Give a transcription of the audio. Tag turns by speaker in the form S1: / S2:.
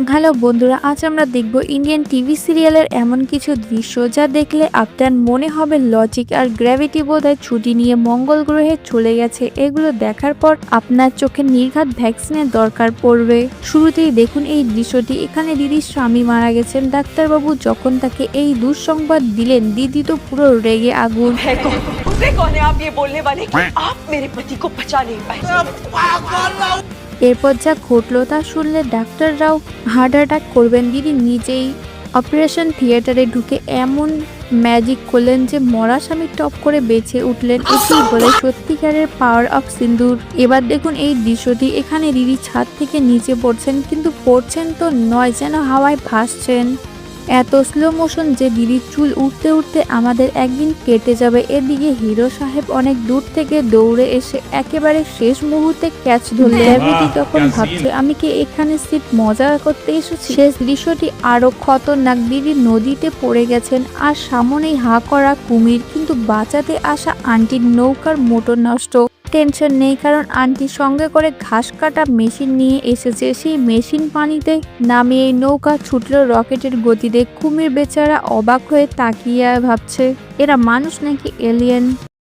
S1: Hello বন্ধুরা, আজ আমরা দেখব ইন্ডিয়ান টিভি সিরিয়ালের এমন কিছু দৃশ্য যা দেখলে আপনার মনে হবে লজিক আর গ্র্যাভিটি বোধহয় ছুটি নিয়ে মঙ্গল গ্রহে চলে গেছে। এগুলো দেখার পর আপনার চোখে নির্ঘাত ভ্যাকসিনের দরকার পড়বে। শুরুতেই দেখুন এই দৃশ্যটি। এখানে দিদির স্বামী মারা গেছেন। ডাক্তারবাবু যখন তাকে এই দুঃসংবাদ দিলেন, দিদি তো পুরো রেগে আগুন।
S2: कौन है आप ये बोलने वाले कि आप मेरे पति को बचा नहीं पाए?
S1: এরপর যা ঘটলো তা শুনলে ডাক্তাররাও হার্ট অ্যাটাক করবেন। দিদি নিজেই অপারেশন থিয়েটারে ঢুকে এমন ম্যাজিক করলেন যে মরা স্বামী টপ করে বেঁচে উঠলেন। এটি বলে সত্যিকারের পাওয়ার অফ সিন্দুর। এবার দেখুন এই দৃশ্যটি। এখানে দিদি ছাদ থেকে নিচে পড়ছেন, কিন্তু পড়ছেন তো নয়, যেন হাওয়ায় ভাসছেন। এত স্লো মোশন যে দিদির চুল উঠতে উঠতে আমাদের একদিন কেটে যাবে। এদিকে হিরো সাহেব অনেক দূর থেকে দৌড়ে এসে একেবারে শেষ মুহূর্তে ক্যাচ ধরলেন। গ্র্যাভিটি তখন ভাবছে, আমি কি এখানে সিট মজা করতে এসেছি? শেষ দৃশ্যটি আরো খতরনাক। দিদি নদীতে পড়ে গেছেন আর সামনেই হাঁ করা কুমির, কিন্তু বাঁচাতে আসা আন্টির নৌকার মোটর নষ্ট। টেনশন নেই, কারণ আন্টি সঙ্গে করে ঘাস কাটা মেশিন নিয়ে এসেছে। সেই মেশিন পানিতে নামিয়ে নৌকা ছুটল রকেটের গতিতে। কুমির বেচারা অবাক হয়ে তাকিয়ে ভাবছে, এরা মানুষ নাকি এলিয়েন।